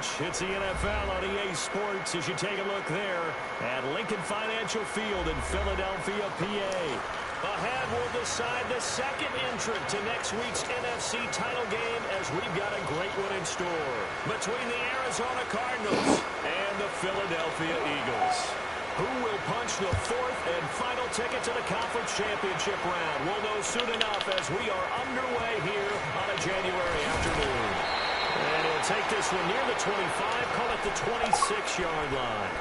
Coach. It's the NFL on EA Sports as you take a look there at Lincoln Financial Field in Philadelphia, PA. Ahead will decide the second entrant to next week's NFC title game as we've got a great one in store between the Arizona Cardinals and the Philadelphia Eagles. Who will punch the fourth and final ticket to the conference championship round? We'll know soon enough as we are underway here on a January afternoon. And he'll take this one near the 25, call it the 26-yard line.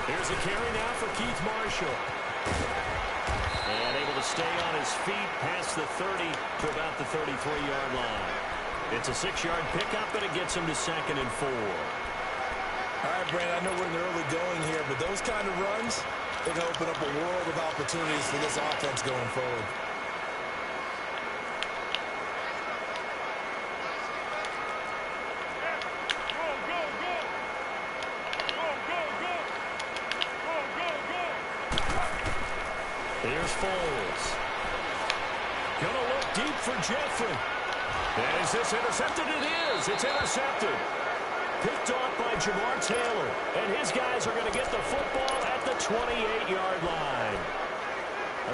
Here's a carry now for Keith Marshall. And able to stay on his feet past the 30 to about the 33-yard line. It's a 6-yard pickup, and it gets him to 2nd and 4. All right, Brandon, I know we're in the early going here, but those kind of runs, they're going to open up a world of opportunities for this offense going forward. Here's Foles. Gonna look deep for Jeffrey. And is this intercepted? It is. It's intercepted. Picked off by Jamar Taylor. And his guys are going to get the football at the 28-yard line.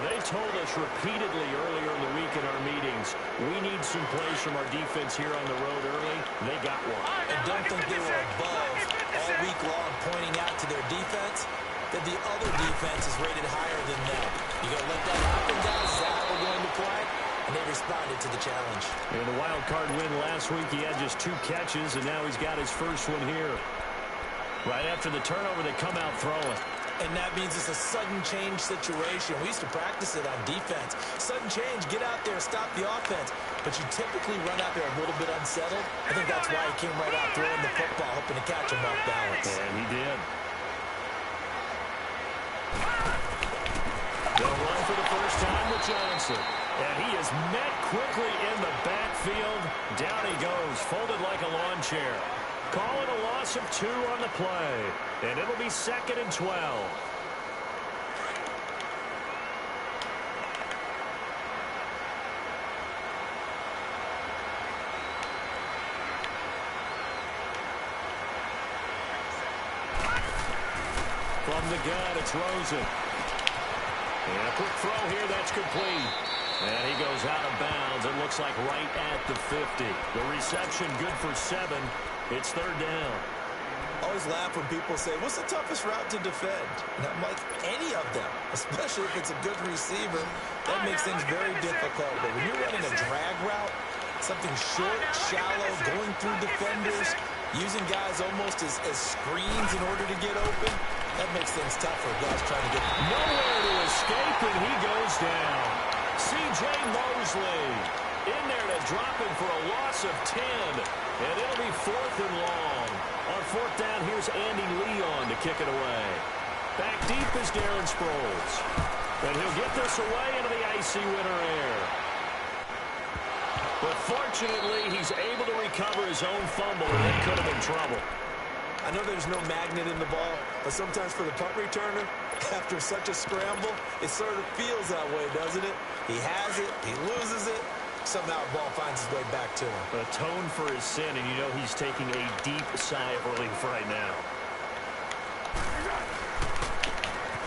They told us repeatedly earlier in the week in our meetings, we need some plays from our defense here on the road early. They got one. And don't think they were above all week long pointing out to their defense that the other defense is rated higher than them. You got to let that happen, guys. Is that how we're going to play? And they responded to the challenge. In the wild card win last week, he had just 2 catches, and now he's got his first one here. Right after the turnover, they come out throwing. And that means it's a sudden change situation. We used to practice it on defense. Sudden change, get out there, stop the offense. But you typically run out there a little bit unsettled. I think that's why he came right out throwing the football, hoping to catch him off balance. And he did. They'll run for the first time with Johnson. And he is met quickly in the backfield. Down he goes, folded like a lawn chair. Call it a loss of 2 on the play. And it'll be 2nd and 12. From the gun, it's Rosen. And a quick throw here, that's complete. And he goes out of bounds. It looks like right at the 50. The reception good for 7. It's 3rd down. I always laugh when people say, what's the toughest route to defend? And I'm like, any of them, especially if it's a good receiver. That makes things very difficult. But when you're running a drag route, something short, shallow, going through defenders, using guys almost as screens in order to get open, that makes things tougher. Guys trying to get nowhere to escape, and he goes down. C.J. Mosley in there to drop him for a loss of 10. And it'll be 4th and long. On 4th down, here's Andy Leon to kick it away. Back deep is Darren Sproles. And he'll get this away into the icy winter air. But fortunately, he's able to recover his own fumble, and it could have been trouble. I know there's no magnet in the ball, but sometimes for the punt returner, after such a scramble, it sort of feels that way, doesn't it? He has it, he loses it, somehow the ball finds its way back to him. Atone for his sin, and you know he's taking a deep sigh of relief right now.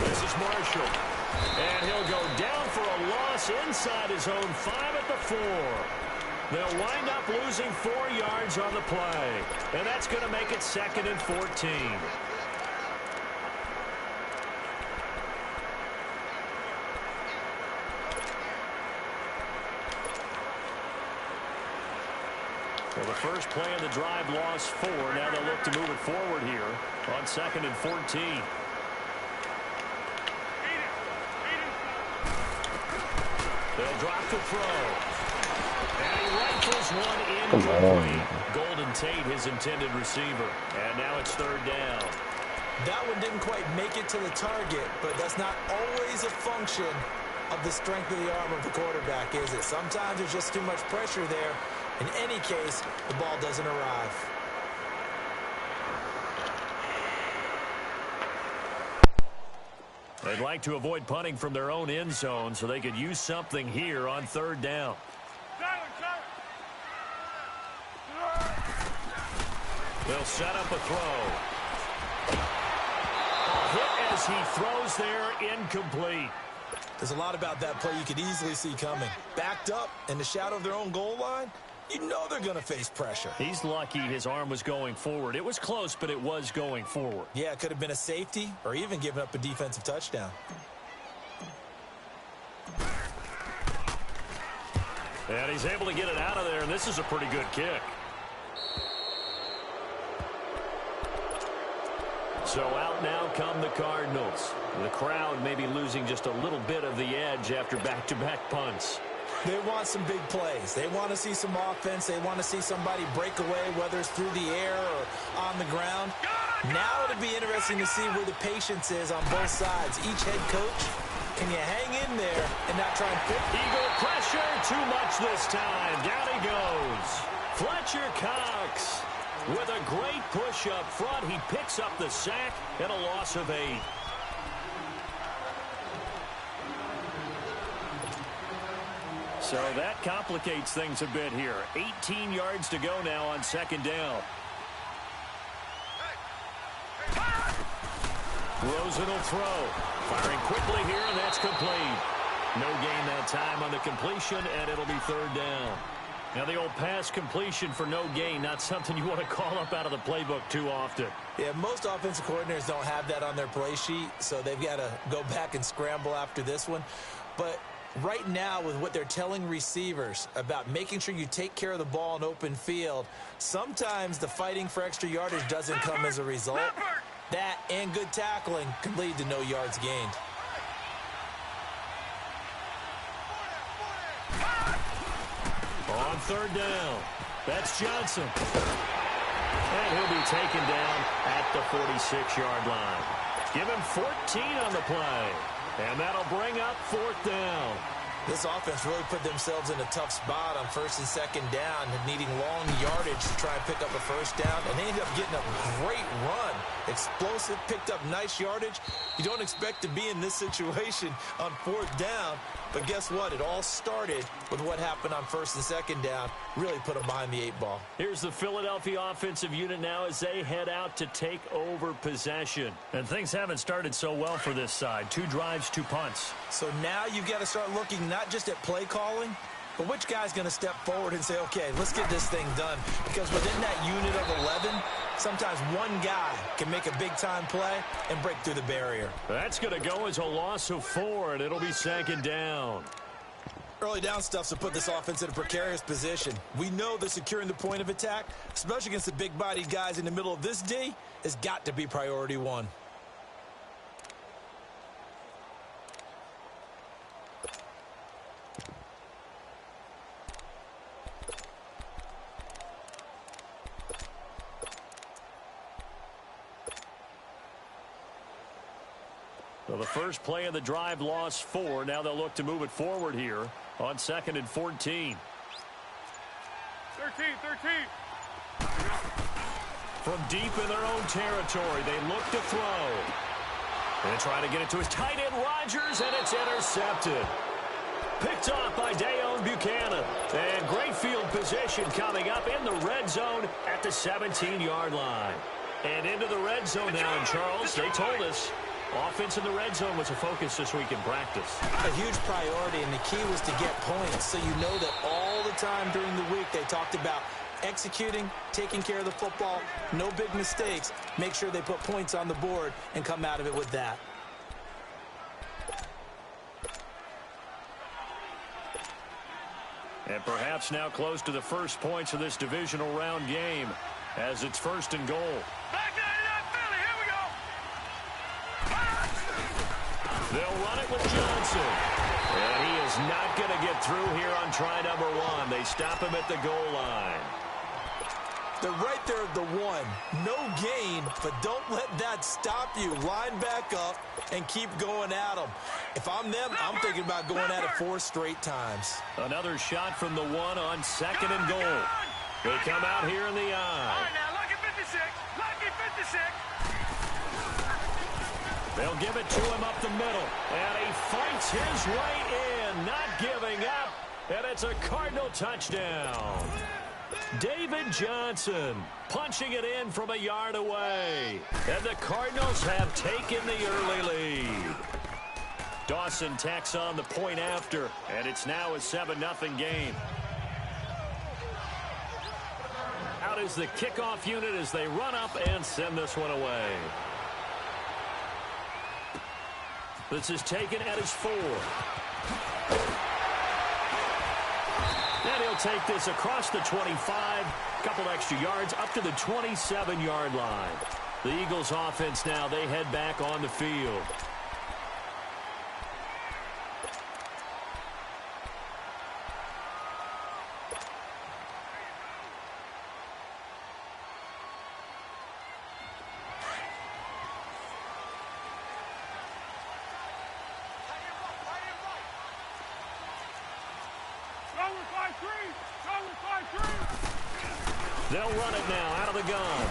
This is Marshall. And he'll go down for a loss inside his own 5 at the 4. They'll wind up losing 4 yards on the play. And that's going to make it 2nd and 14. Well, the first play of the drive lost 4. Now they'll look to move it forward here on 2nd and 14. They'll drop the throw. And he rifles one in quickly. Golden Tate, his intended receiver. And now it's 3rd down. That one didn't quite make it to the target, but that's not always a function of the strength of the arm of the quarterback, is it? Sometimes there's just too much pressure there. In any case, the ball doesn't arrive. They'd like to avoid punting from their own end zone so they could use something here on third down. They'll set up a throw. A hit as he throws there, incomplete. There's a lot about that play you could easily see coming. Backed up in the shadow of their own goal line, you know they're going to face pressure. He's lucky his arm was going forward. It was close, but it was going forward. Yeah, it could have been a safety or even given up a defensive touchdown. And he's able to get it out of there, and this is a pretty good kick. So out now come the Cardinals. The crowd may be losing just a little bit of the edge after back-to-back punts. They want some big plays. They want to see some offense. They want to see somebody break away, whether it's through the air or on the ground. Now it'll be interesting to see where the patience is on both sides. Each head coach, can you hang in there and not try and pick? Eagle pressure, too much this time. Down he goes. Fletcher Cox with a great push up front. He picks up the sack and a loss of 8. So that complicates things a bit here. 18 yards to go now on second down. Rosen will throw. Firing quickly here, and that's complete. No gain that time on the completion, and it'll be third down. Now the old pass completion for no gain, not something you want to call up out of the playbook too often. Yeah, most offensive coordinators don't have that on their play sheet, so they've got to go back and scramble after this one. But right now, with what they're telling receivers about making sure you take care of the ball in open field, sometimes the fighting for extra yardage doesn't come as a result. That and good tackling can lead to no yards gained. On third down, that's Johnson. And he'll be taken down at the 46-yard line. Give him 14 on the play. And that'll bring up fourth down. This offense really put themselves in a tough spot on first and second down, needing long yardage to try and pick up a first down, and they ended up getting a great run. Explosive, picked up nice yardage. You don't expect to be in this situation on fourth down, but guess what? It all started with what happened on first and second down. Really put them behind the 8-ball. Here's the Philadelphia offensive unit now as they head out to take over possession. And things haven't started so well for this side. 2 drives, 2 punts. So now you've got to start looking not just at play calling, but which guy's going to step forward and say, okay, let's get this thing done. Because within that unit of 11, sometimes one guy can make a big-time play and break through the barrier. That's going to go as a loss of 4, and it'll be second down. Early down stuffs to put this offense in a precarious position. We know that securing the point of attack, especially against the big-bodied guys in the middle of this D, has got to be priority 1. So the first play of the drive lost 4. Now they'll look to move it forward here on 2nd and 14. 13. From deep in their own territory, they look to throw. Going to try to get it to his tight end, Rodgers, and it's intercepted. Picked off by Dayon Buchanan. And great field position coming up in the red zone at the 17-yard line. And into the red zone now, and Charles, they told us, offense in the red zone was a focus this week in practice. A huge priority, and the key was to get points. So you know that all the time during the week they talked about executing, taking care of the football, no big mistakes. Make sure they put points on the board and come out of it with that. And perhaps now close to the first points of this divisional round game as it's 1st and goal. They'll run it with Johnson. And he is not going to get through here on try number 1. They stop him at the goal line. They're right there at the one. No gain, but don't let that stop you. Line back up and keep going at them. If I'm them, I'm thinking about going at it 4 straight times. Another shot from the one on 2nd and goal. They come out here in the eye. All right, now, lucky 56. Lucky 56. They'll give it to him up the middle. And he fights his way in, not giving up. And it's a Cardinal touchdown. David Johnson punching it in from a yard away. And the Cardinals have taken the early lead. Dawson tacks on the point after, and it's now a 7-0 game. Out is the kickoff unit as they run up and send this one away. This is taken at his 4. And he'll take this across the 25, couple extra yards up to the 27-yard line. The Eagles offense now, they head back on the field. They'll run it now out of the gun.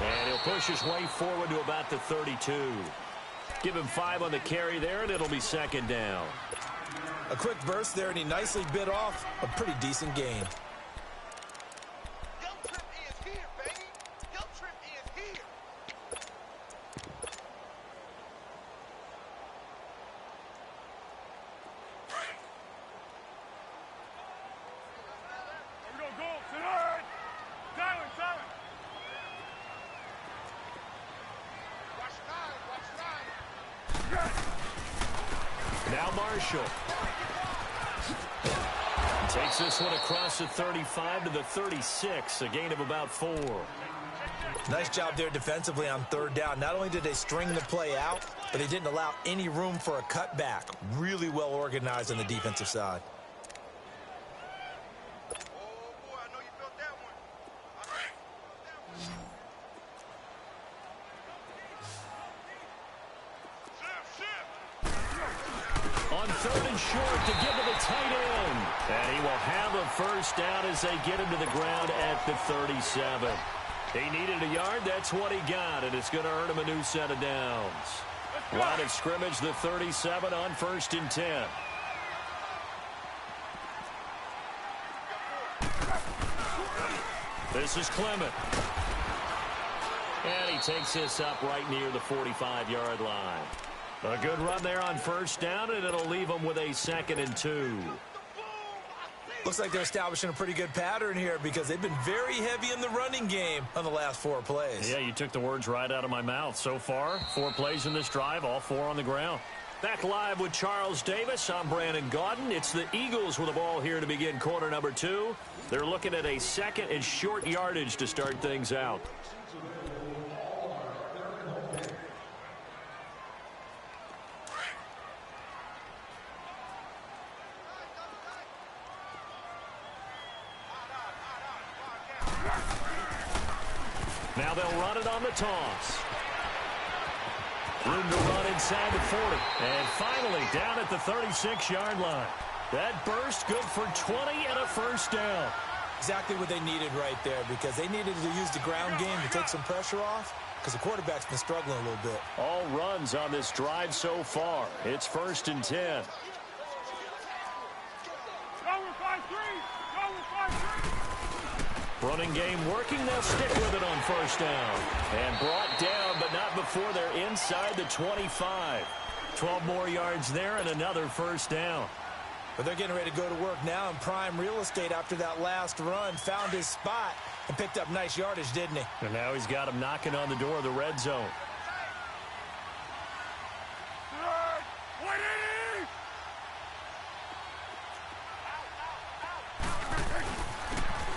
And he'll push his way forward to about the 32. Give him 5 on the carry there, and it'll be 2nd down. A quick burst there, and he nicely bit off a pretty decent gain. Now Marshall. Takes this one across the 35 to the 36, a gain of about 4. Nice job there defensively on 3rd down. Not only did they string the play out, but they didn't allow any room for a cutback. Really well organized on the defensive side. On 3rd and short to give to the tight end. And he will have a first down as they get him to the ground at the 37. He needed a yard. That's what he got, and it's going to earn him a new set of downs. Line of scrimmage, the 37 on 1st and 10. This is Clement. And he takes this up right near the 45-yard line. A good run there on 1st down, and it'll leave them with a 2nd and 2. Looks like they're establishing a pretty good pattern here because they've been very heavy in the running game on the last 4 plays. Yeah, you took the words right out of my mouth. So far, 4 plays in this drive, all 4 on the ground. Back live with Charles Davis. I'm Brandon Gaudin. It's the Eagles with the ball here to begin quarter number 2. They're looking at a 2nd and short yardage to start things out. Now they'll run it on the toss. Room to run inside the 40. And finally down at the 36-yard line. That burst good for 20 and a first down. Exactly what they needed right there because they needed to use the ground game to take some pressure off because the quarterback's been struggling a little bit. All runs on this drive so far. It's 1st and 10. Running game working. They'll stick with it on 1st down. And brought down, but not before they're inside the 25. 12 more yards there and another 1st down. But they're getting ready to go to work now in prime real estate after that last run. Found his spot and picked up nice yardage, didn't he? And now he's got him knocking on the door of the red zone.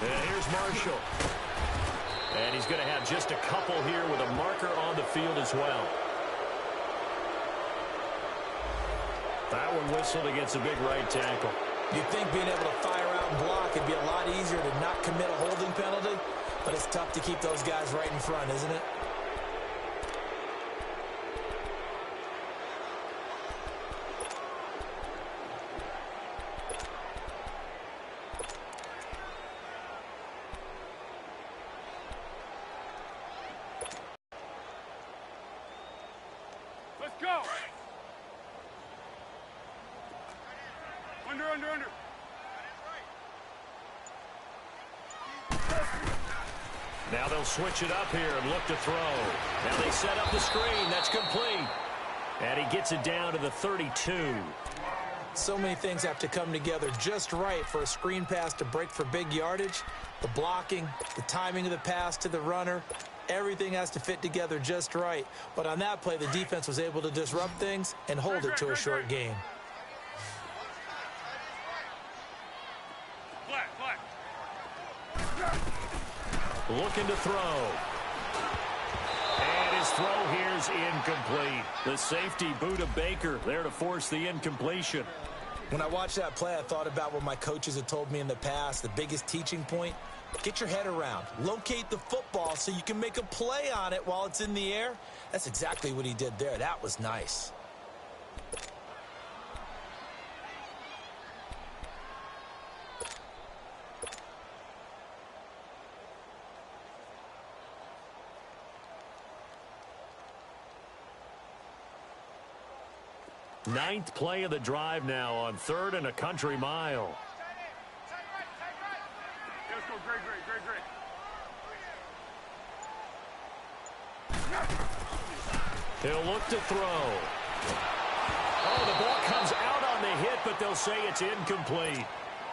And here's Marshall. And he's going to have just a couple here with a marker on the field as well. That one whistled against a big right tackle. You'd think being able to fire out and block would be a lot easier to not commit a holding penalty, but it's tough to keep those guys right in front, isn't it? Let's go. Under. Now they'll switch it up here and look to throw. Now they set up the screen. That's complete. And he gets it down to the 32. So many things have to come together just right for a screen pass to break for big yardage. The blocking, the timing of the pass to the runner, everything has to fit together just right. But on that play, the defense was able to disrupt things and hold it to a short game. Flat. Looking to throw. And his throw here's incomplete. The safety, Buda Baker, there to force the incompletion. When I watched that play, I thought about what my coaches had told me in the past. The biggest teaching point, get your head around. Locate the football so you can make a play on it while it's in the air. That's exactly what he did there. That was nice. Ninth play of the drive now on 3rd and a country mile. Let's go, great. He'll look to throw. Oh, the ball comes out on the hit, but they'll say it's incomplete.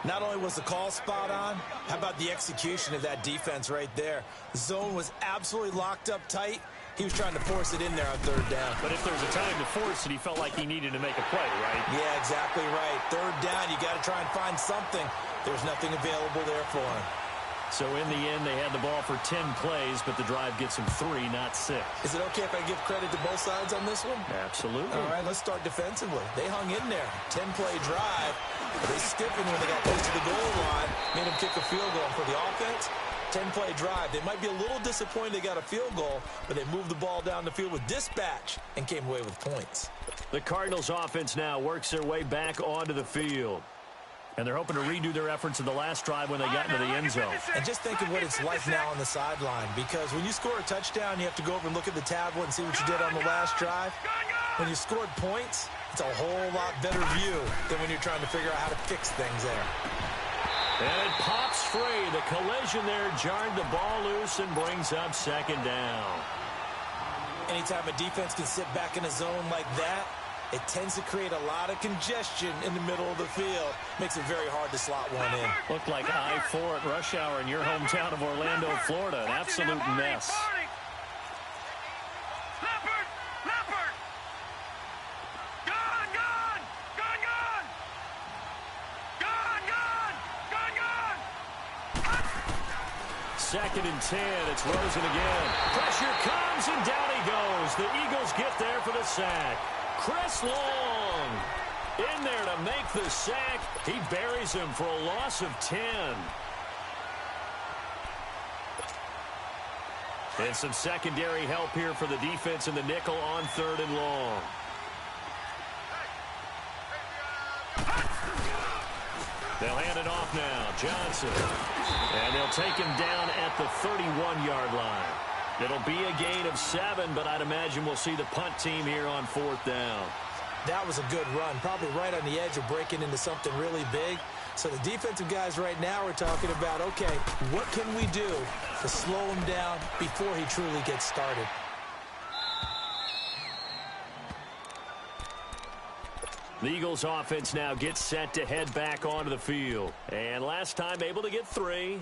Not only was the call spot on, how about the execution of that defense right there? The zone was absolutely locked up tight. He was trying to force it in there on 3rd down. But if there was a time to force it, he felt like he needed to make a play, right? Yeah, exactly right. 3rd down, you got to try and find something. There's nothing available there for him. So in the end, they had the ball for 10 plays, but the drive gets him 3, not 6. Is it okay if I give credit to both sides on this one? Absolutely. All right, let's start defensively. They hung in there. 10-play drive. But they stiffened when they got close to the goal line, made them kick a field goal. For the offense, 10-play drive. They might be a little disappointed they got a field goal, but they moved the ball down the field with dispatch and came away with points. The Cardinals offense now works their way back onto the field. And they're hoping to redo their efforts in the last drive when they got into the end zone. And just think of what it's like now on the sideline, because when you score a touchdown, you have to go over and look at the tablet and see what you did on the last drive. When you scored points, it's a whole lot better view than when you're trying to figure out how to fix things there. And it pops free. The collision there jarred the ball loose and brings up 2nd down. Anytime a defense can sit back in a zone like that, it tends to create a lot of congestion in the middle of the field. Makes it very hard to slot one in. Looked like I-4 at rush hour in your hometown of Orlando, Florida. An absolute mess. Leopard! Gone! 2nd and 10. It's Rosen again. Pressure comes, and down he goes. The Eagles get there for the sack. Chris Long in there to make the sack. He buries him for a loss of 10. And some secondary help here for the defense in the nickel on 3rd and long. They'll hand it off now. Johnson. And they'll take him down at the 31-yard line. It'll be a gain of 7, but I'd imagine we'll see the punt team here on 4th down. That was a good run, probably right on the edge of breaking into something really big. So the defensive guys right now are talking about, okay, what can we do to slow him down before he truly gets started? The Eagles offense now gets set to head back onto the field. And last time able to get 3.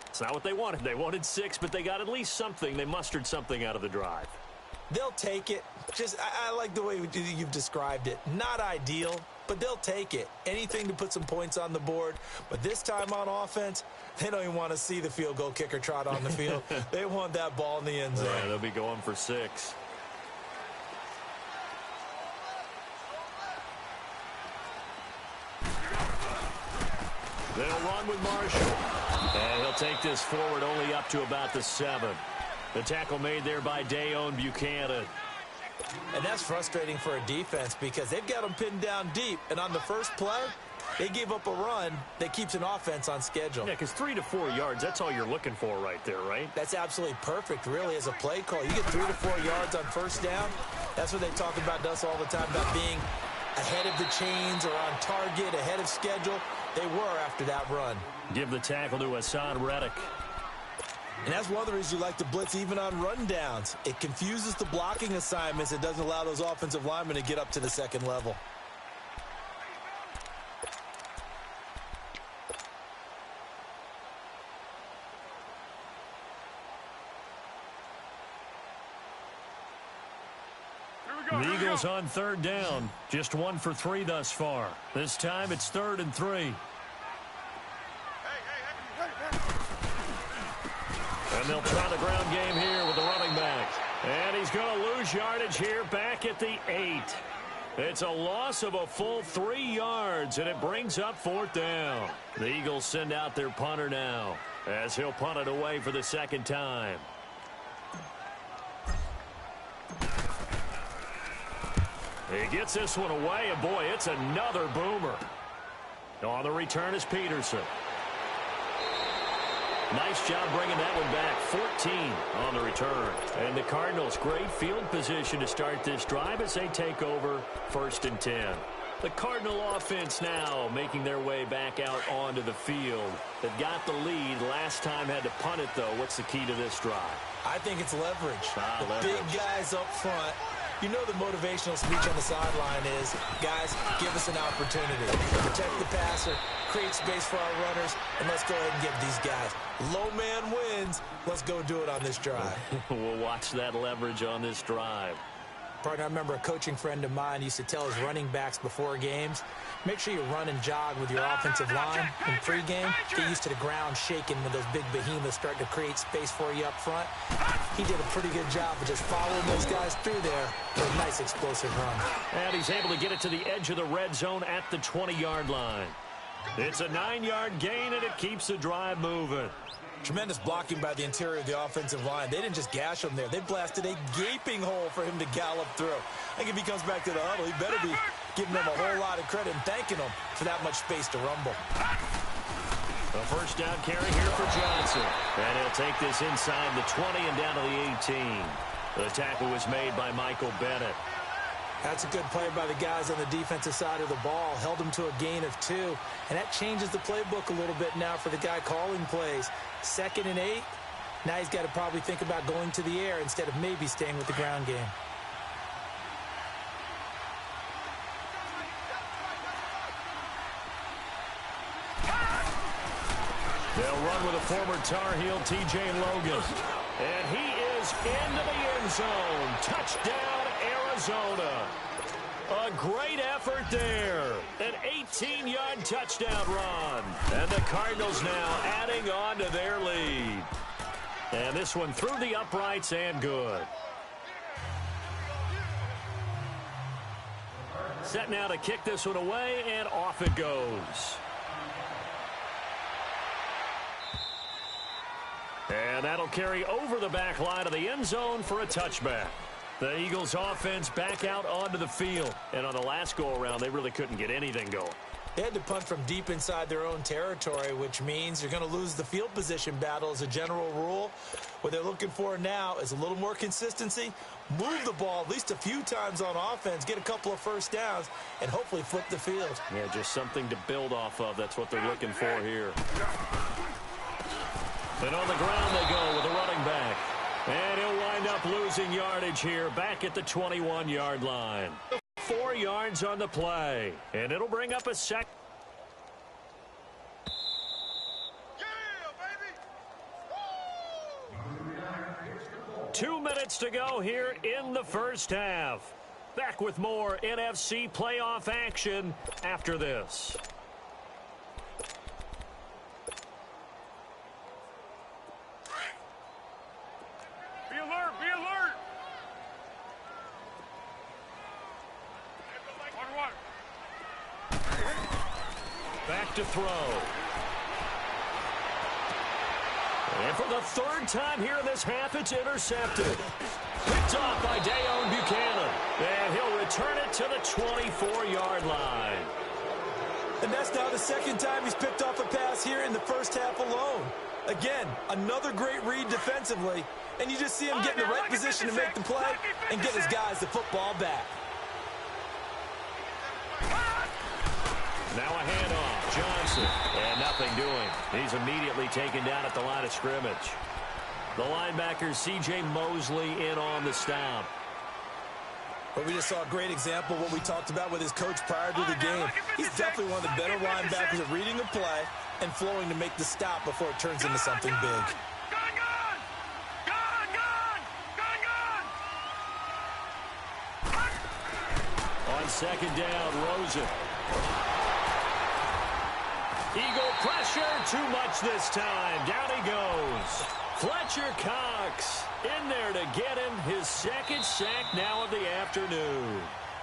It's not what they wanted. They wanted 6, but they got at least something. They mustered something out of the drive. They'll take it. I like the way you've described it. Not ideal, but they'll take it. Anything to put some points on the board. But this time on offense, they don't even want to see the field goal kicker trot on the field. They want that ball in the end zone. Yeah, they'll be going for 6. They'll run with Marshall. And he'll take this forward only up to about the 7. The tackle made there by Dayon Buchanan. And that's frustrating for a defense because they've got them pinned down deep. And on the first play, they gave up a run that keeps an offense on schedule. Yeah, because 3 to 4 yards, that's all you're looking for right there, right? That's absolutely perfect, really, as a play call. You get 3 to 4 yards on first down. That's what they talk about to us all the time, about being ahead of the chains or on target, ahead of schedule. They were after that run. Give the tackle to Hassan Reddick. And that's one of the reasons you like to blitz even on rundowns. It confuses the blocking assignments. It doesn't allow those offensive linemen to get up to the second level. The Eagles on third down. Just 1 for 3 thus far. This time it's 3rd and 3. And they'll try the ground game here with the running back. And he's going to lose yardage here back at the 8. It's a loss of a full 3 yards, and it brings up 4th down. The Eagles send out their punter now as he'll punt it away for the 2nd time. He gets this one away, and boy, it's another boomer. On the return is Peterson. Nice job bringing that one back. 14 on the return. And the Cardinals, great field position to start this drive as they take over 1st and 10. The Cardinal offense now making their way back out onto the field. They've got the lead. Last time had to punt it, though. What's the key to this drive? I think it's leverage. Leverage. Big guys up front. You know the motivational speech on the sideline is, guys, give us an opportunity. Protect the passer, create space for our runners, and let's go ahead and give these guys. Low man wins. Let's go do it on this drive. We'll watch that leverage on this drive. Partner, I remember a coaching friend of mine used to tell his running backs before games, make sure you run and jog with your offensive line in pregame. Get used to the ground shaking when those big behemoths start to create space for you up front. He did a pretty good job of just following those guys through there for a nice explosive run. And he's able to get it to the edge of the red zone at the 20-yard line. It's a 9-yard gain, and it keeps the drive moving. Tremendous blocking by the interior of the offensive line. They didn't just gash him there. They blasted a gaping hole for him to gallop through. I think if he comes back to the huddle, he better be giving them a whole lot of credit and thanking them for that much space to rumble. A first down carry here for Johnson. And he'll take this inside the 20 and down to the 18. The tackle was made by Michael Bennett. That's a good play by the guys on the defensive side of the ball. Held them to a gain of 2. And that changes the playbook a little bit now for the guy calling plays. 2nd and 8. Now he's got to probably think about going to the air instead of maybe staying with the ground game. They'll run with a former Tar Heel, T.J. Logan. And he is into the end zone. Touchdown, Arizona. A great effort there. An 18-yard touchdown run. And the Cardinals now adding on to their lead. And this one through the uprights and good. Set now to kick this one away, and off it goes. And that'll carry over the back line of the end zone for a touchback. The Eagles offense back out onto the field. And on the last go-around, they really couldn't get anything going. They had to punt from deep inside their own territory, which means you're going to lose the field position battle as a general rule. What they're looking for now is a little more consistency, move the ball at least a few times on offense, get a couple of first downs, and hopefully flip the field. Yeah, just something to build off of. That's what they're looking for here. And on the ground they go with the running back. And he'll wind up losing yardage here back at the 21-yard line. 4 yards on the play. And it'll bring up a sec. Yeah, 2 minutes to go here in the first half. Back with more NFC playoff action after this. Be alert, be alert. Back to throw. for the third time here in this half, it's intercepted. Picked off by Dayon Buchanan. And he'll return it to the 24-yard line. And that's now the second time he's picked off a pass here in the first half alone. Again, another great read defensively. And you just see him get in the right position to make the play and get his guys the football back. Now a handoff. Johnson. And nothing doing. He's immediately taken down at the line of scrimmage. The linebacker, C.J. Mosley, in on the stop. But we just saw a great example of what we talked about with his coach prior to the game. He's definitely one of the better linebackers at reading a play and flowing to make the stop before it turns into something big. On second down, Rosen. Eagle pressure, too much this time. Down he goes. Fletcher Cox in there to get him his second sack now of the afternoon.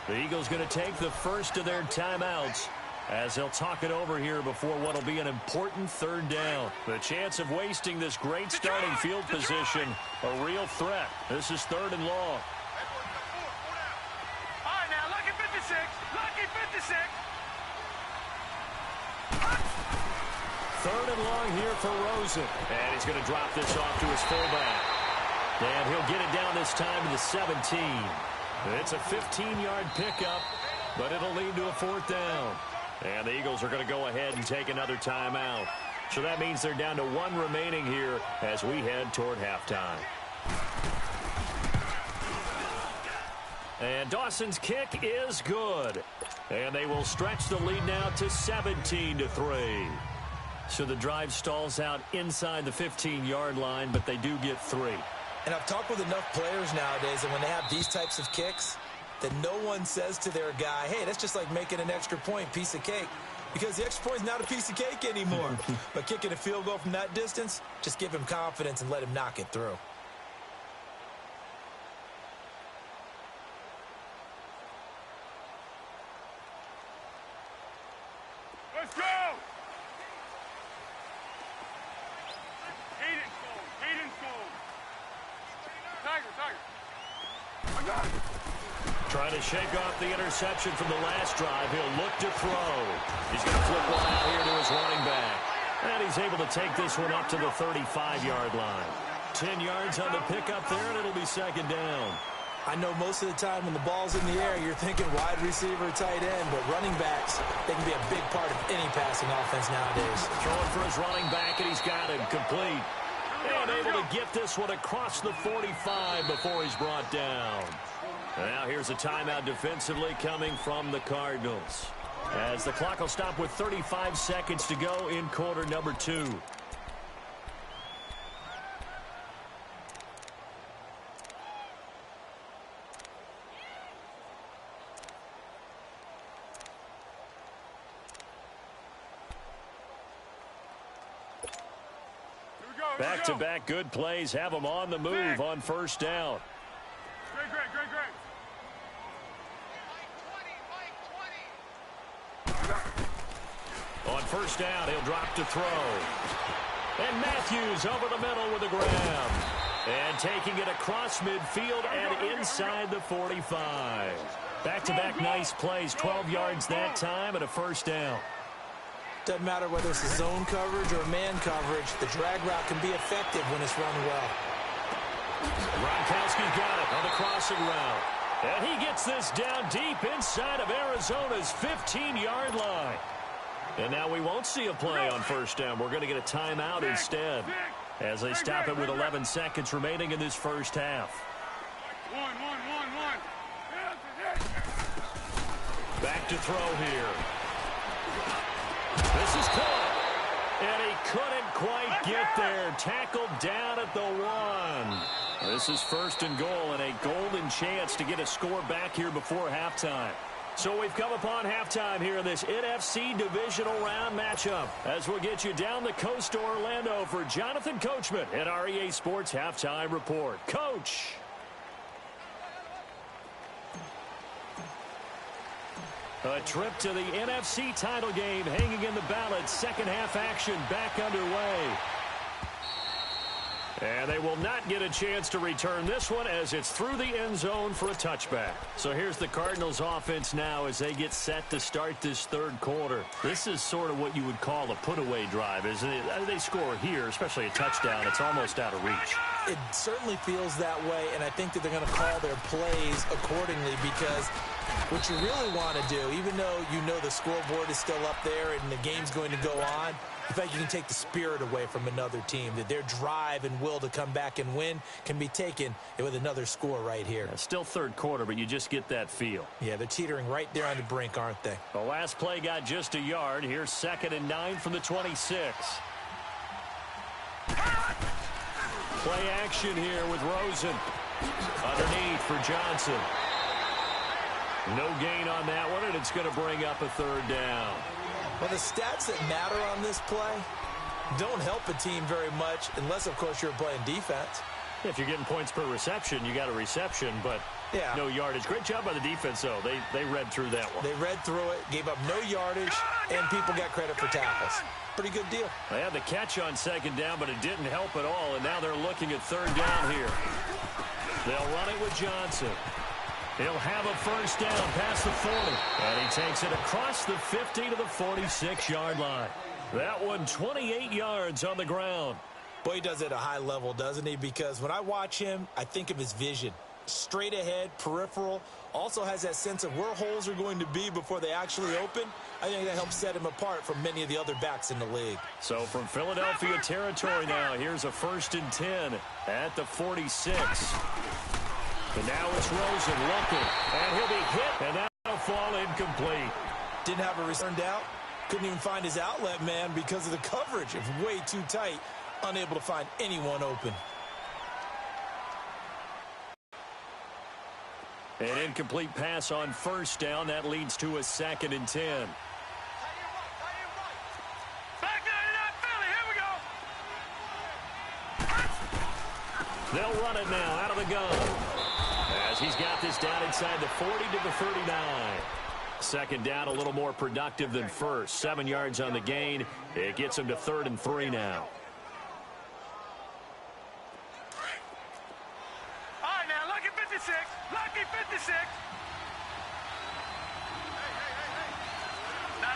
The Eagles going to take the first of their timeouts as they'll talk it over here before what will be an important third down. The chance of wasting this great starting field position, a real threat. This is 3rd and long. All right, now, lucky 56. Lucky 56. 3rd and long here for Rosen. And he's going to drop this off to his fullback. And he'll get it down this time to the 17. It's a 15-yard pickup, but it'll lead to a 4th down. And the Eagles are going to go ahead and take another timeout. So that means they're down to 1 remaining here as we head toward halftime. And Dawson's kick is good. And they will stretch the lead now to 17-3. So the drive stalls out inside the 15-yard line, but they do get 3. And I've talked with enough players nowadays that when they have these types of kicks, that no one says to their guy, hey, that's just like making an extra point, piece of cake. Because the extra point is not a piece of cake anymore. But kicking a field goal from that distance, just give him confidence and let him knock it through. Let's go! Hayden's goal. Tiger. I got it. Trying to shake off the interception from the last drive. He'll look to throw. He's going to flip one out here to his running back. And he's able to take this one up to the 35-yard line. 10 yards on the pickup there, and it'll be 2nd down. I know most of the time when the ball's in the air, you're thinking wide receiver, tight end, but running backs, they can be a big part of any passing offense nowadays. Throwing for his running back, and he's got him complete. And able to get this one across the 45 before he's brought down. Now here's a timeout defensively coming from the Cardinals. As the clock will stop with 35 seconds to go in quarter number 2. Back-to-back good plays have them on the move on 1st down. Great. On 1st down, he'll drop to throw. And Matthews over the middle with a grab. And taking it across midfield and inside the 45. Back-to-back nice plays, 12 yards that time and a 1st down. Doesn't matter whether it's a zone coverage or man coverage, the drag route can be effective when it's run well. Gronkowski's got it on the crossing route. And he gets this down deep inside of Arizona's 15-yard line. And now we won't see a play on 1st down. We're going to get a timeout instead as they stop it with 11 seconds remaining in this 1st half. One. Back to throw here. This is caught. And he couldn't quite get there. Tackled down at the 1. This is 1st and goal and a golden chance to get a score back here before halftime. So we've come upon halftime here in this NFC divisional round matchup as we'll get you down the coast to Orlando for Jonathan Coachman at our EA Sports Halftime Report. Coach. A trip to the NFC title game hanging in the balance. 2nd half action back underway. And they will not get a chance to return this one as it's through the end zone for a touchback. So here's the Cardinals offense now as they get set to start this third quarter. This is sort of what you would call a put-away drive, isn't it? They score here, especially a touchdown. It's almost out of reach. It certainly feels that way, and I think that they're going to call their plays accordingly because what you really want to do, even though you know the scoreboard is still up there and the game's going to go on, in fact, you can take the spirit away from another team, that their drive and will to come back and win can be taken with another score right here. Yeah, still third quarter, but you just get that feel. Yeah, they're teetering right there on the brink, aren't they? The last play got just a yard. Here's 2nd and 9 from the 26. Play action here with Rosen. Underneath for Johnson. No gain on that one, and it's going to bring up a 3rd down. Well, the stats that matter on this play don't help a team very much unless, of course, you're playing defense. If you're getting points per reception, you got a reception, but no yardage. Great job by the defense, though. They read through that one. They read through it, gave up no yardage, and people got credit for tackles. Pretty good deal. They had the catch on 2nd down, but it didn't help at all, and now they're looking at 3rd down here. They'll run it with Johnson. He'll have a 1st down past the 40. And he takes it across the 50 to the 46-yard line. That one 28 yards on the ground. Boy, he does it at a high level, doesn't he? Because when I watch him, I think of his vision. Straight ahead, peripheral. Also has that sense of where holes are going to be before they actually open. I think that helps set him apart from many of the other backs in the league. So from Philadelphia territory now, here's a 1st and 10 at the 46. And now it's Rosen looking, and he'll be hit, and that'll fall incomplete. Didn't have a return down. Couldn't even find his outlet man because of the coverage. It was way too tight. Unable to find anyone open. An incomplete pass on 1st down. That leads to a 2nd and 10. They'll run it now out of the gun. As he's got this down inside the 40 to the 39. 2nd down, a little more productive than 1st. 7 yards on the gain. It gets him to 3rd and 3 now. All right, now, lucky 56. Lucky 56. No.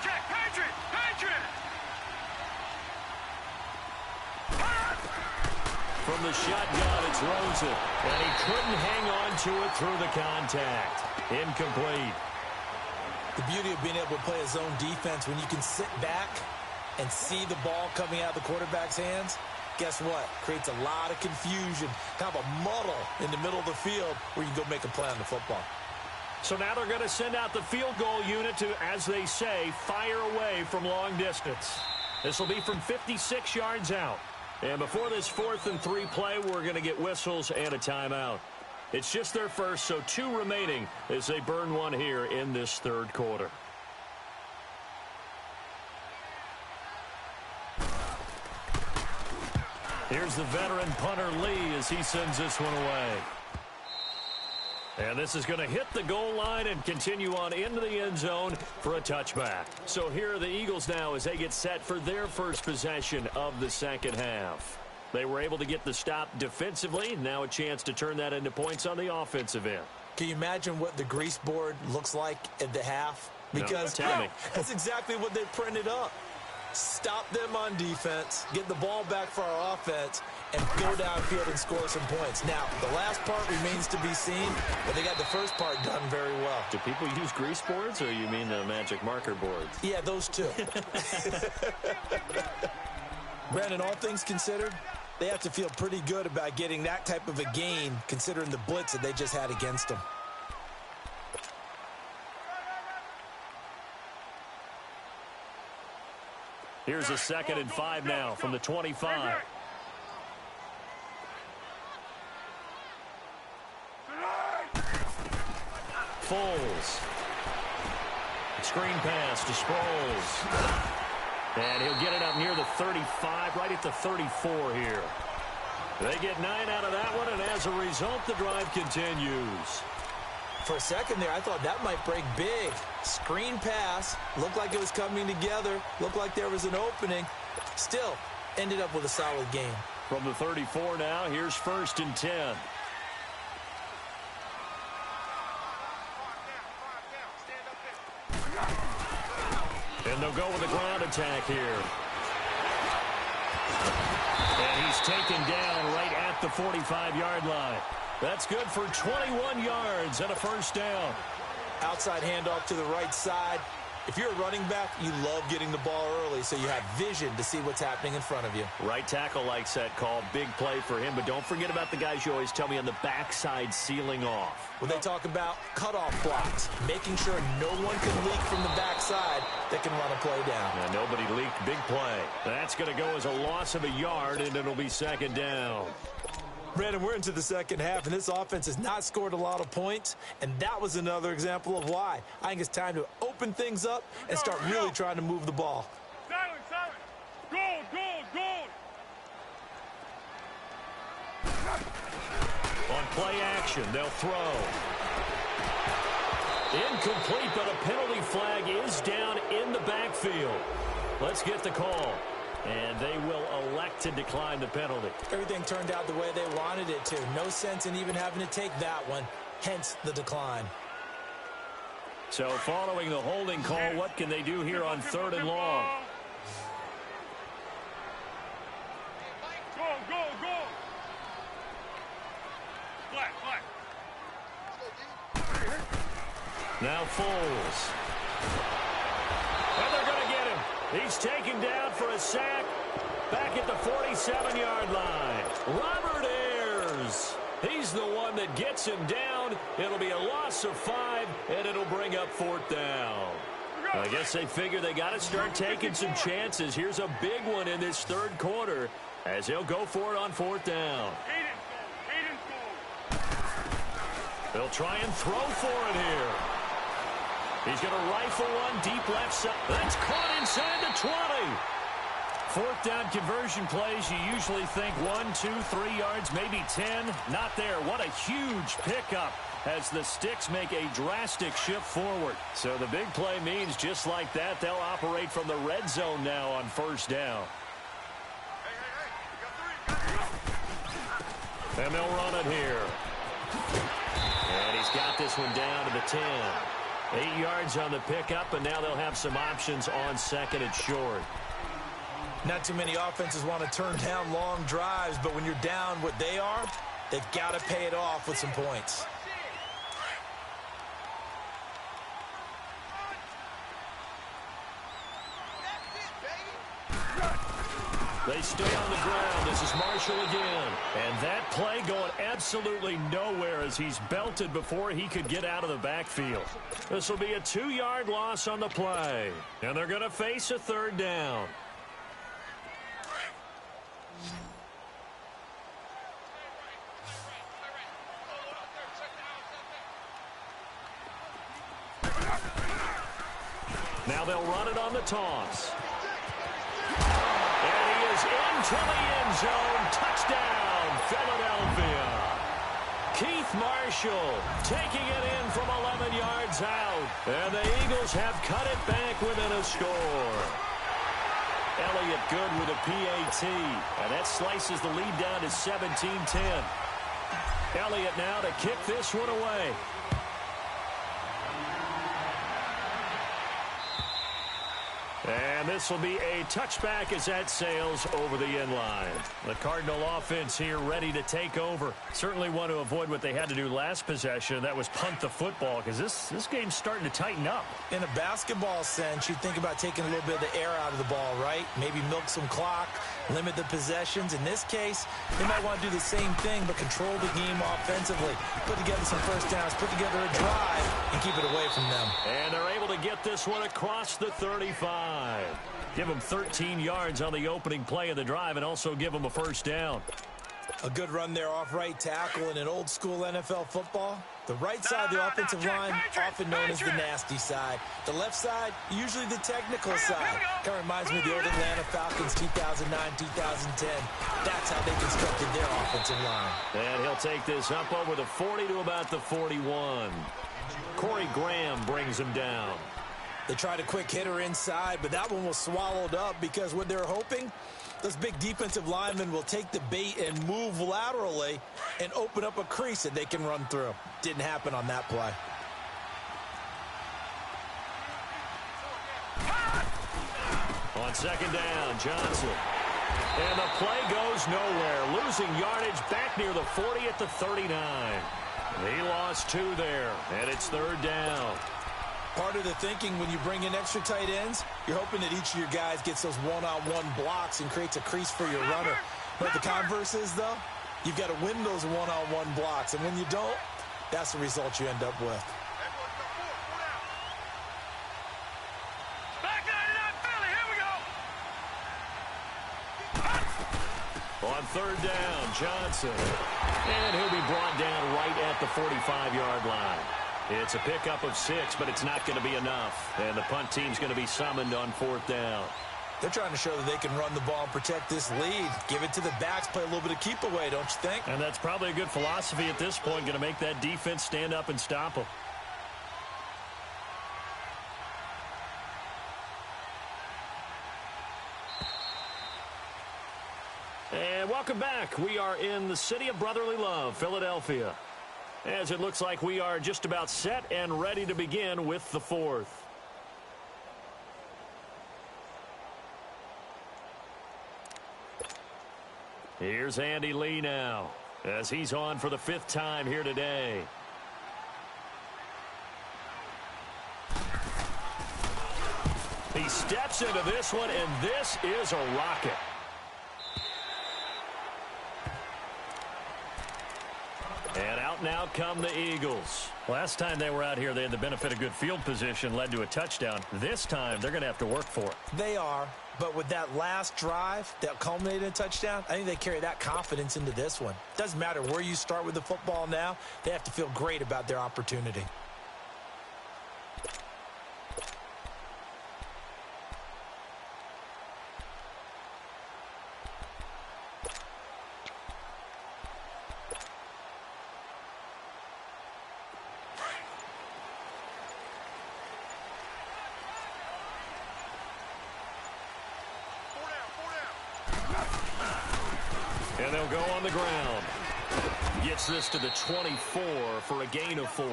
Check. Patriot. Patriot. From the shotgun, it's Rosen. And he couldn't hang on to it through the contact. Incomplete. The beauty of being able to play a zone defense when you can sit back and see the ball coming out of the quarterback's hands, guess what? Creates a lot of confusion, kind of a muddle in the middle of the field where you can go make a play on the football. So now they're going to send out the field goal unit to, as they say, fire away from long distance. This will be from 56 yards out. And before this 4th and 3 play, we're going to get whistles and a timeout. It's just their first, so 2 remaining as they burn one here in this 3rd quarter. Here's the veteran punter Lee as he sends this one away. And this is going to hit the goal line and continue on into the end zone for a touchback. So here are the Eagles now as they get set for their first possession of the 2nd half. They were able to get the stop defensively. Now a chance to turn that into points on the offensive end. Can you imagine what the grease board looks like at the half? Because tell me. That's exactly what they printed up. Stop them on defense, get the ball back for our offense, and go downfield and score some points. Now, the last part remains to be seen, but they got the first part done very well. Do people use grease boards, or you mean the magic marker boards? Yeah, those two. Brandon, all things considered, they have to feel pretty good about getting that type of a gain, considering the blitz that they just had against them. Here's a 2nd and 5 now from the 25. Foles. Screen pass to Sproles. And he'll get it up near the 35, right at the 34 here. They get 9 out of that one, and as a result, the drive continues. For a second there, I thought that might break big. Screen pass, looked like it was coming together, looked like there was an opening. Still, ended up with a solid game. From the 34 now, here's 1st and 10. And they'll go with a ground attack here. And he's taken down right at the 45-yard line. That's good for 21 yards and a 1st down. Outside handoff to the right side. If you're a running back, you love getting the ball early so you have vision to see what's happening in front of you. Right tackle likes that call. Big play for him. But don't forget about the guys you always tell me on the backside sealing off. When they talk about cutoff blocks, making sure no one can leak from the backside that can run a play down. And nobody leaked. Big play. That's going to go as a loss of a yard, and it'll be 2nd down. Brandon, we're into the second half, and this offense has not scored a lot of points, and that was another example of why. I think it's time to open things up and start really trying to move the ball. Silent, silent. Goal. On play action, they'll throw. Incomplete, but a penalty flag is down in the backfield. Let's get the call. And they will elect to decline the penalty. Everything turned out the way they wanted it to. No sense in even having to take that one, hence the decline. So following the holding call, what can they do here on 3rd and long? Go. Flat. Now Foles. And they're going to get him. He's taken down for a sack back at the 47-yard line. Robert Ayers. He's the one that gets him down. It'll be a loss of 5, and it'll bring up 4th down. I guess they figure they got to start taking some chances. Here's a big one in this 3rd quarter as he'll go for it on 4th down. They'll try and throw for it here. He's going to rifle one deep left side. That's caught inside the 20. 4th down conversion plays, you usually think 1, 2, 3 yards, maybe 10. Not there. What a huge pickup as the Sticks make a drastic shift forward. So the big play means just like that, they'll operate from the red zone now on 1st down. And they'll run it here. And he's got this one down to the 10. 8 yards on the pickup, and now they'll have some options on 2nd and short. Not too many offenses want to turn down long drives, but when you're down what they are, they've got to pay it off with some points. They stay on the ground. This is Marshall again. And that play going absolutely nowhere as he's belted before he could get out of the backfield. This will be a 2-yard loss on the play. And they're going to face a 3rd down. Now they'll run it on the toss. And he is into the end zone. Touchdown, Philadelphia. Keith Marshall taking it in from 11 yards out. And the Eagles have cut it back within a score. Elliott good with a PAT. And that slices the lead down to 17-10. Elliott now to kick this one away. And this will be a touchback as that sails over the end line. The Cardinal offense here ready to take over. Certainly want to avoid what they had to do last possession. That was punt the football because this game's starting to tighten up. In a basketball sense, you think about taking a little bit of the air out of the ball, right? Maybe milk some clock, limit the possessions. In this case, they might want to do the same thing but control the game offensively. Put together some first downs, put together a drive, and keep it away from them. And they're able to get this one across the 35. Give them 13 yards on the opening play of the drive and also give them a first down. A good run there off right tackle in an old school NFL football. The right side of the offensive line, often known as the nasty side. The left side, usually the technical side. Kind of reminds me of the old Atlanta Falcons 2009-2010. That's how they constructed their offensive line. And he'll take this up over the 40 to about the 41. Corey Graham brings him down. They tried a quick hitter inside, but that one was swallowed up because what they're hoping Those big defensive linemen will take the bait and move laterally and open up a crease that they can run through. Didn't happen on that play. On second down, Johnson. And the play goes nowhere. Losing yardage back near the 40 at the 39. He lost 2 there, and it's third down. Part of the thinking when you bring in extra tight ends, you're hoping that each of your guys gets those one-on-one blocks and creates a crease for your runner. But the converse is, though, you've got to win those one-on-one blocks. And when you don't, that's the result you end up with. On third down, Johnson. And he'll be brought down right at the 45-yard line. It's a pickup of 6, but it's not going to be enough. And the punt team's going to be summoned on fourth down. They're trying to show that they can run the ball and protect this lead. Give it to the backs, play a little bit of keep away, don't you think? And that's probably a good philosophy at this point, going to make that defense stand up and stop them. And welcome back. We are in the city of brotherly love, Philadelphia. As it looks like we are just about set and ready to begin with the fourth. Here's Andy Lee now, as he's on for the 5th time here today. He steps into this one, and this is a rocket. And out now come the Eagles. Last time they were out here, they had the benefit of good field position, led to a touchdown. This time, they're going to have to work for it. They are, but with that last drive that culminated in a touchdown, I think they carry that confidence into this one. Doesn't matter where you start with the football now, they have to feel great about their opportunity. And they'll go on the ground. Gets this to the 24 for a gain of 4.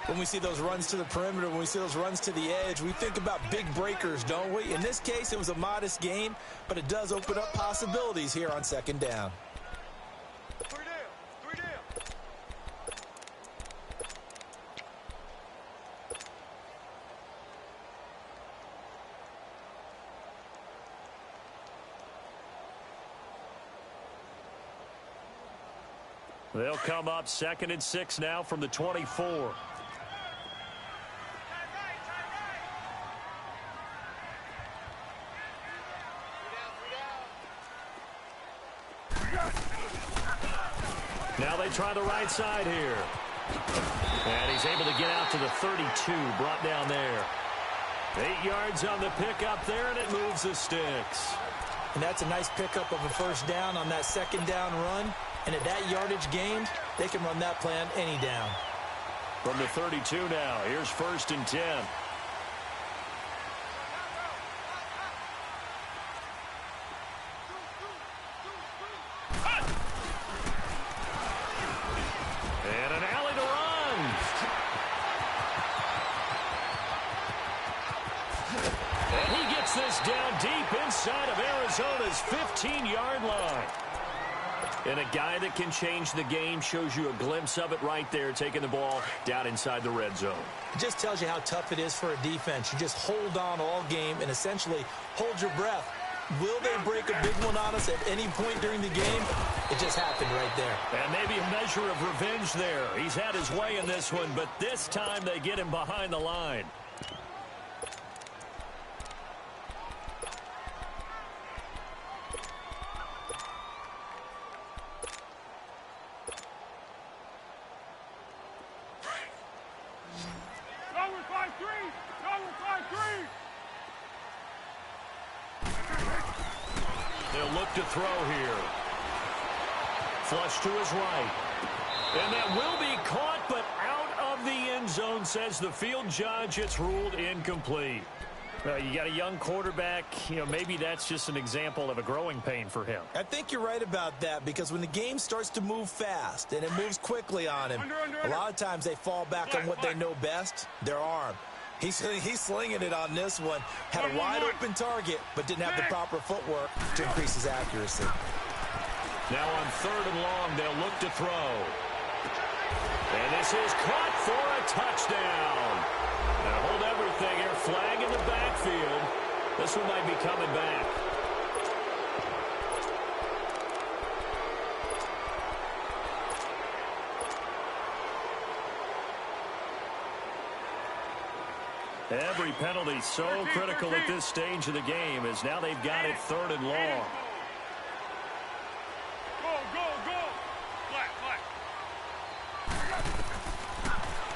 When we see those runs to the perimeter, when we see those runs to the edge, we think about big breakers, don't we? In this case, it was a modest gain, but it does open up possibilities here on second down. They'll come up 2nd and 6 now from the 24. Now they try the right side here. And he's able to get out to the 32, brought down there. 8 yards on the pickup there, and it moves the sticks. And that's a nice pickup of a first down on that second down run. And at that yardage gain, they can run that play on any down. From the 32 now, here's 1st and 10. And an alley to run. And he gets this down deep inside of Arizona's 15-yard line. And a guy that can change the game, shows you a glimpse of it right there, taking the ball down inside the red zone. It just tells you how tough it is for a defense. You just hold on all game and essentially hold your breath. Will they break a big one on us at any point during the game? It just happened right there. And maybe a measure of revenge there. He's had his way in this one, but this time they get him behind the line. They'll look to throw here. Flush to his right. And that will be caught, but out of the end zone, says the field judge. It's ruled incomplete. You got a young quarterback. Maybe that's just an example of a growing pain for him. I think you're right about that because when the game starts to move fast and it moves quickly on him, a lot of times they fall back on what they know best, their arm. He's slinging it on this one. Had a wide-open target, but didn't have the proper footwork to increase his accuracy. Now on 3rd and long, they'll look to throw. And this is caught for a touchdown. Now hold everything here. Flag in the backfield. This one might be coming back. Every penalty so critical at this stage of the game as now they've got it 3rd and long.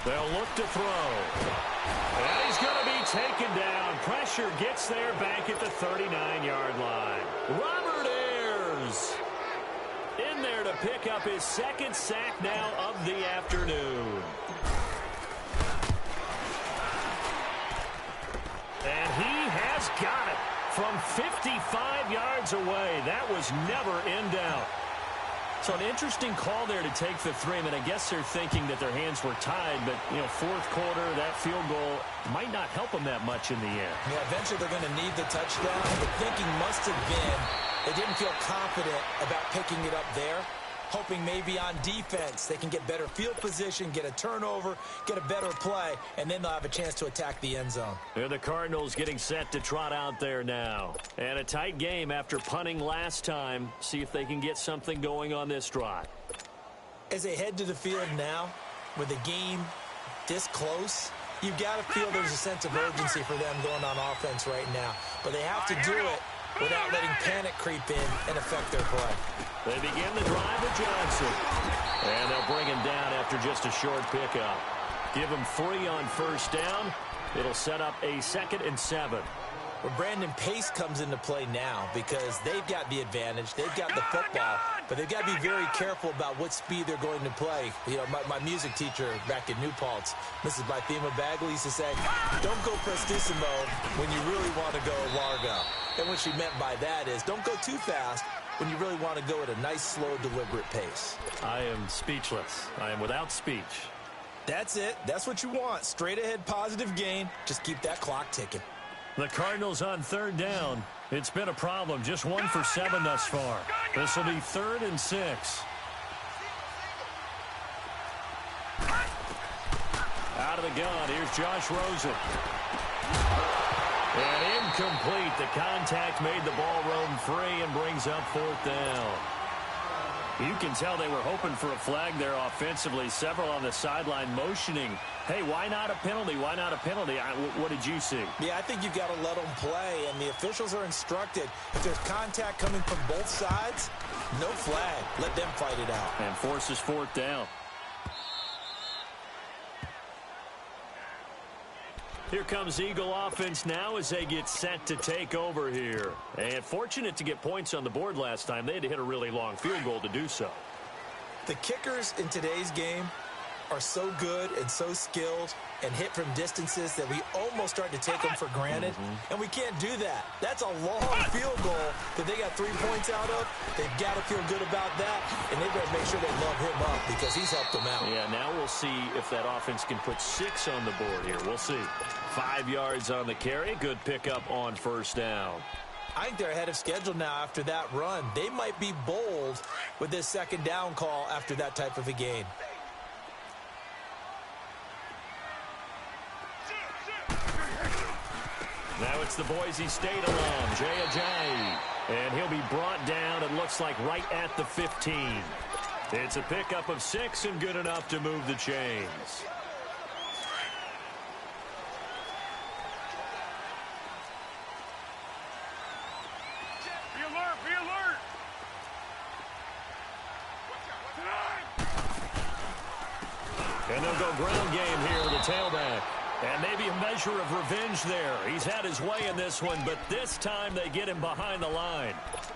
They'll look to throw. And he's going to be taken down. Pressure gets there back at the 39-yard line. Robert Ayers in there to pick up his 2nd sack now of the afternoon. And he has got it from 55 yards away. That was never in doubt. So an interesting call there to take the 3. I mean, I guess they're thinking that their hands were tied, but, 4th quarter, that field goal might not help them that much in the end. Yeah, eventually they're going to need the touchdown. The thinking must have been they didn't feel confident about picking it up there, hoping maybe on defense they can get better field position, get a turnover, get a better play, and then they'll have a chance to attack the end zone. And the Cardinals getting set to trot out there now. And a tight game after punting last time. See if they can get something going on this drive. As they head to the field now, with the game this close, you've got to feel there's a sense of urgency for them going on offense right now. But they have to do it without letting panic creep in and affect their play. They begin the drive with Johnson. And they'll bring him down after just a short pickup. Give him 3 on 1st down. It'll set up a 2nd and 7. Well, Brandon, pace comes into play now because they've got the advantage. They've got the football, but they've got to be very careful about what speed they're going to play. My music teacher back in New Paltz, Mrs. Bythema Bagley, used to say, don't go prestissimo when you really want to go largo. And what she meant by that is don't go too fast when you really want to go at a nice, slow, deliberate pace. I am speechless. I am without speech. That's it. That's what you want. Straight ahead, positive gain. Just keep that clock ticking. The Cardinals on 3rd down. It's been a problem. Just 1 for 7 thus far. This will be 3rd and 6. Out of the gun. Here's Josh Rosen. And incomplete. The contact made the ball roam free and brings up 4th down. You can tell they were hoping for a flag there offensively. Several on the sideline motioning. Hey, why not a penalty? Why not a penalty? What did you see? Yeah, I think you've got to let them play, and the officials are instructed. If there's contact coming from both sides, no flag. Let them fight it out. And forces 4th down. Here comes Eagle offense now as they get set to take over here. And fortunate to get points on the board last time. They had to hit a really long field goal to do so. The kickers in today's game are so good and so skilled and hit from distances that we almost start to take them for granted. And we can't do that. That's a long field goal that they got 3 points out of. They've got to feel good about that, and they've got to make sure they love him up because he's helped them out. Yeah, now we'll see if that offense can put 6 on the board here. We'll see. 5 yards on the carry. Good pickup on 1st down. I think they're ahead of schedule now after that run. They might be bold with this 2nd down call after that type of a gain. Now it's the Boise State alum, Jay Ajayi. And he'll be brought down, it looks like, right at the 15. It's a pickup of 6 and good enough to move the chains. Be alert, be alert. And they'll go ground game here with a tailback. And maybe a measure of revenge there. He's had his way in this one, but this time they get him behind the line.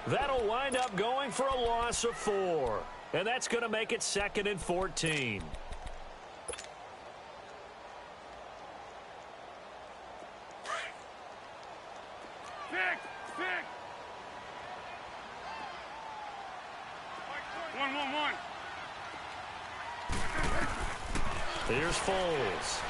That'll wind up going for a loss of 4. And that's going to make it 2nd and 14. 1-1-1. Here's Foles.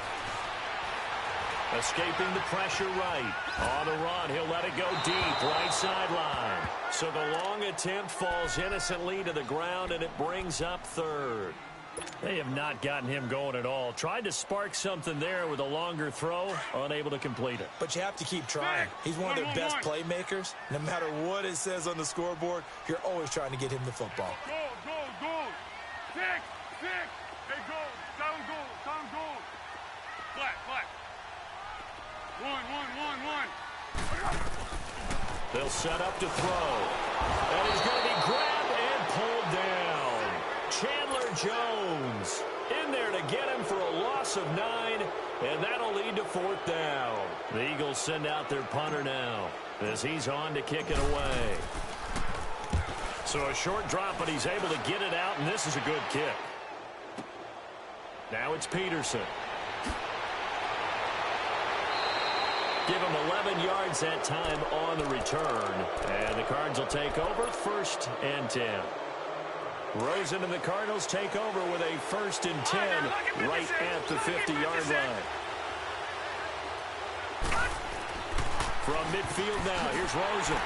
Escaping the pressure right. On the run, he'll let it go deep, right sideline. So the long attempt falls innocently to the ground, and it brings up third. They have not gotten him going at all. Tried to spark something there with a longer throw, unable to complete it. But you have to keep trying. He's one of their best playmakers. No matter what it says on the scoreboard, you're always trying to get him the football. Goal. 6. Hey, goal. Down goal. Flat. 1. They'll set up to throw. And he's going to be grabbed and pulled down. Chandler Jones in there to get him for a loss of 9, and that'll lead to 4th down. The Eagles send out their punter now as he's on to kick it away. So a short drop, but he's able to get it out, and this is a good kick. Now it's Peterson. Give him 11 yards that time on the return. And the Cards will take over 1st and 10. Rosen and the Cardinals take over with a 1st and 10 right at the 50-yard line. From midfield now, here's Rosen.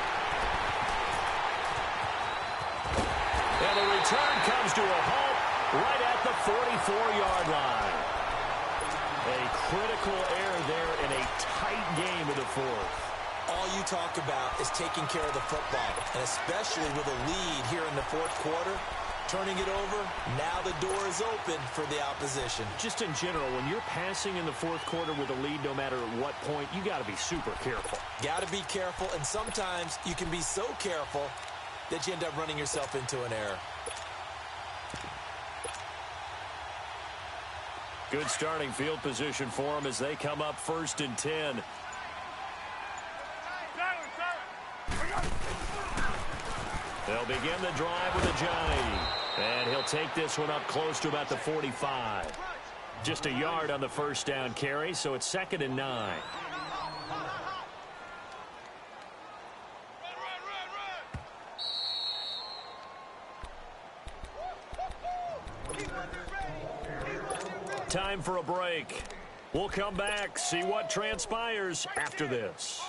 And the return comes to a halt right at the 44-yard line. A critical error there in a tight game of the 4th. All you talk about is taking care of the football, and especially with a lead here in the 4th quarter, turning it over, now the door is open for the opposition. Just in general, when you're passing in the 4th quarter with a lead, no matter at what point, you got to be super careful. Got to be careful, and sometimes you can be so careful that you end up running yourself into an error. Good starting field position for them as they come up 1st and 10. They'll begin the drive with a Johnny. And he'll take this one up close to about the 45. Just a yard on the 1st down carry, so it's 2nd and 9. Time for a break. We'll come back, see what transpires after this.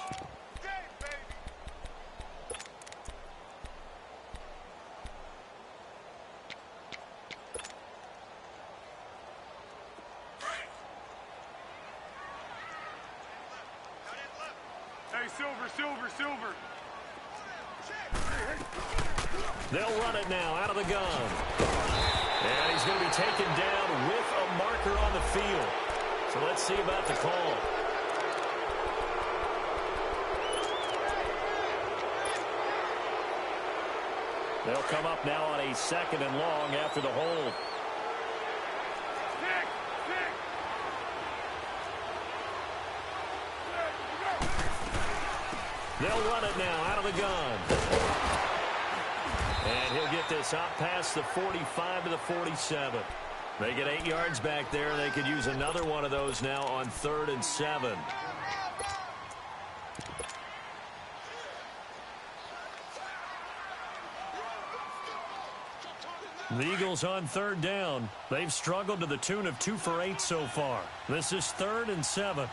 Hey, Silver. They'll run it now out of the gun. And he's going to be taken down with a marker on the field. So let's see about the call. They'll come up now on a 2nd and long after the hold. They'll run it now out of the gun. And he'll get this out past the 45 to the 47. They get 8 yards back there. They could use another one of those now on 3rd and 7. The Eagles on 3rd down. They've struggled to the tune of 2 for 8 so far. This is 3rd and 7.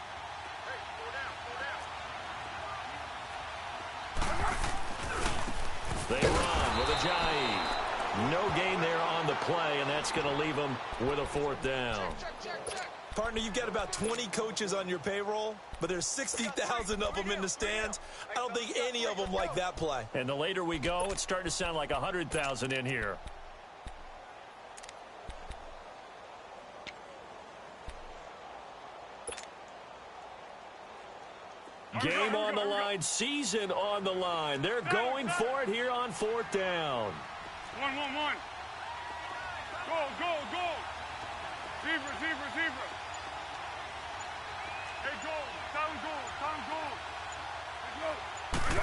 They run with Ajayi. No gain there on the play, and that's going to leave them with a 4th down. Partner, you've got about 20 coaches on your payroll, but there's 60,000 of them in the stands. I don't think any of them like that play. And the later we go, it's starting to sound like 100,000 in here. Game on the line, season on the line. They're going for it here on 4th down. 1-1-1. Go. Zebra. Hey, down goal. Let's go.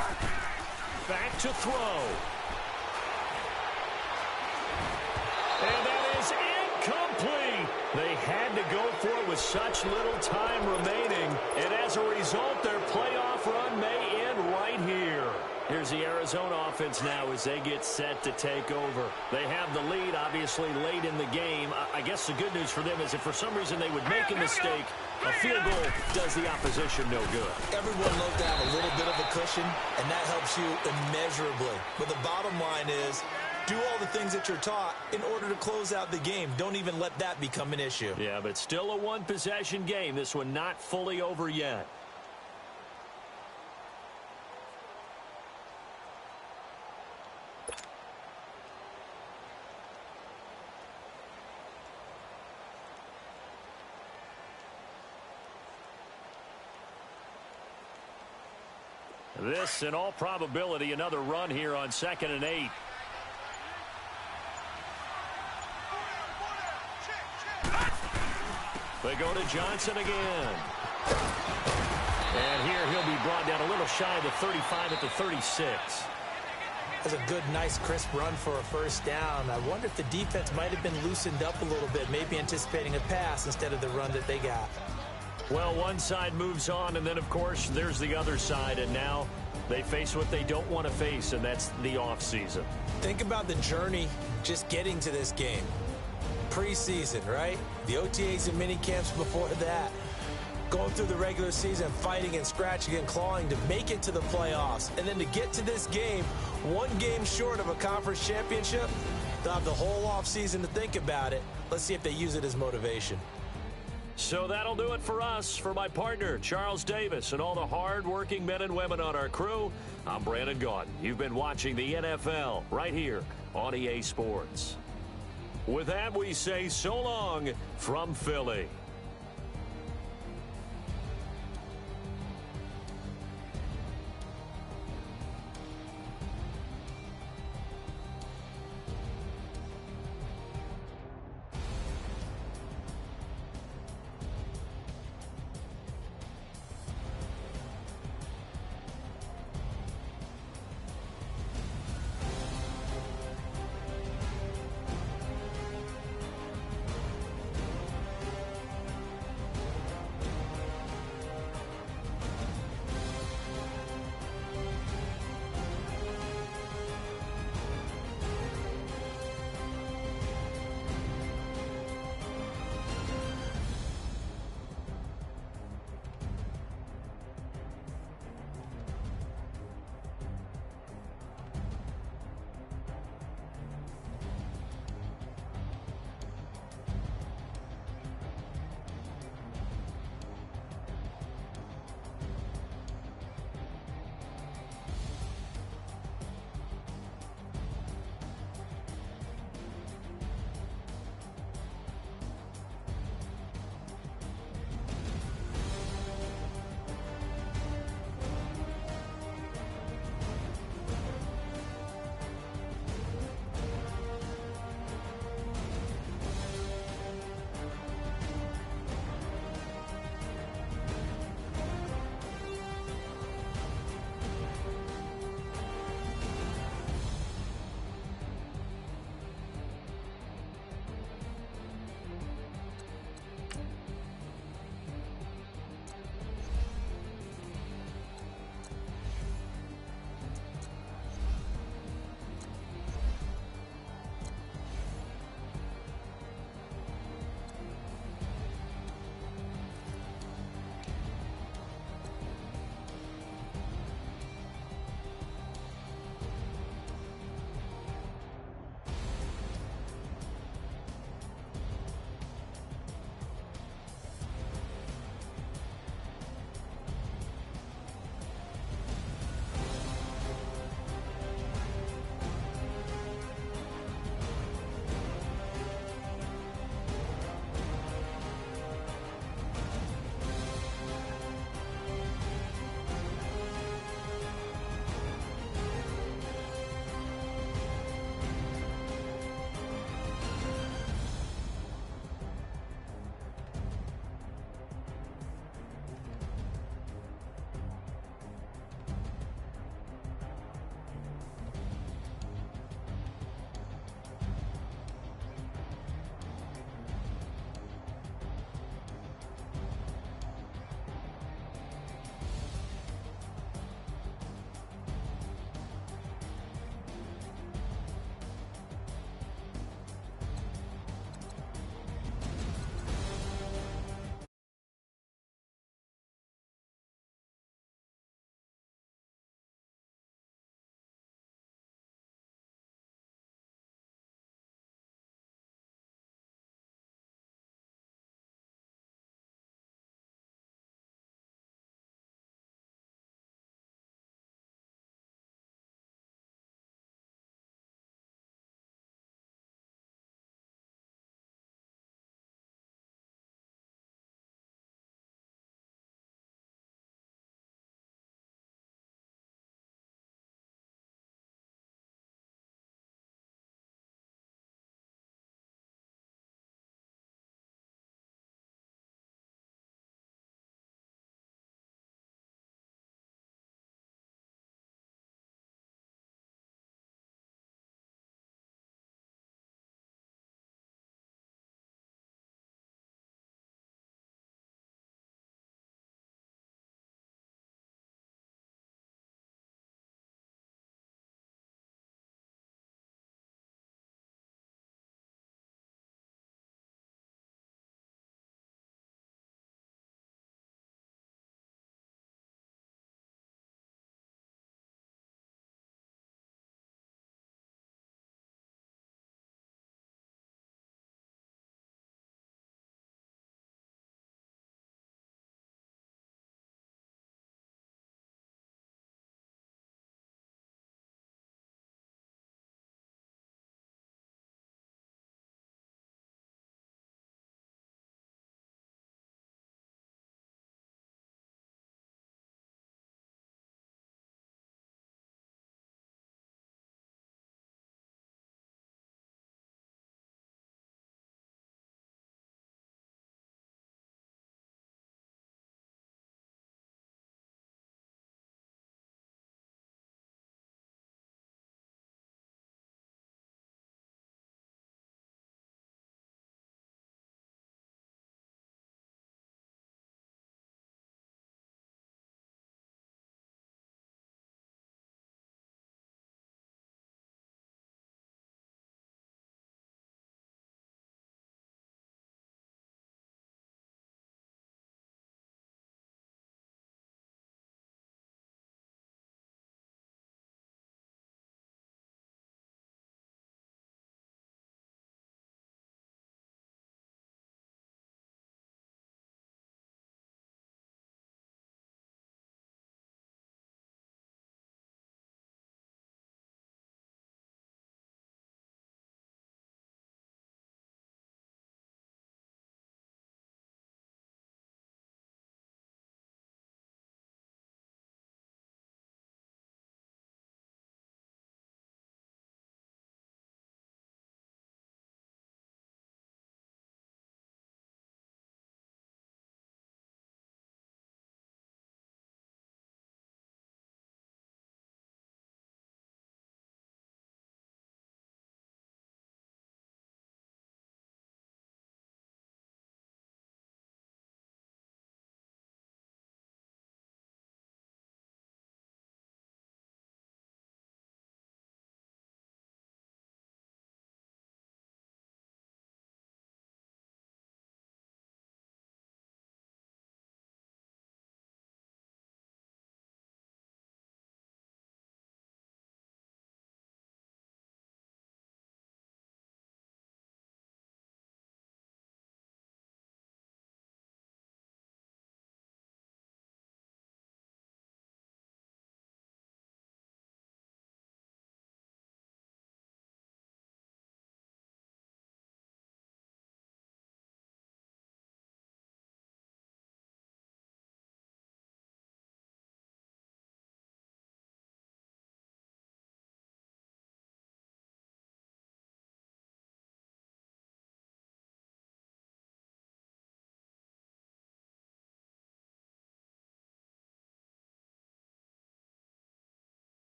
Back to throw. And that is incomplete. They had to go for it with such little time remaining. And as a result, their playoff run may end right here. Here's the Arizona offense now as they get set to take over. They have the lead, obviously, late in the game. I guess the good news for them is if for some reason they would make a mistake, a field goal does the opposition no good. Everyone loves to have a little bit of a cushion, and that helps you immeasurably. But the bottom line is, do all the things that you're taught in order to close out the game. Don't even let that become an issue. Yeah, but still a one-possession game. This one not fully over yet. This, in all probability, another run here on 2nd and 8. They go to Johnson again. And here he'll be brought down a little shy of the 35 at the 36. That's a good, nice, crisp run for a first down. I wonder if the defense might have been loosened up a little bit, maybe anticipating a pass instead of the run that they got. Well, one side moves on, and then, of course, there's the other side, and now they face what they don't want to face, and that's the offseason. Think about the journey just getting to this game. Preseason, right? The OTAs and mini camps before that. Going through the regular season, fighting and scratching and clawing to make it to the playoffs. And then to get to this game, one game short of a conference championship, they'll have the whole offseason to think about it. Let's see if they use it as motivation. So that'll do it for us. For my partner, Charles Davis, and all the hard-working men and women on our crew, I'm Brandon Gaudin. You've been watching the NFL right here on EA Sports. With that, we say so long from Philly.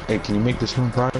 Hey, can you make this room private?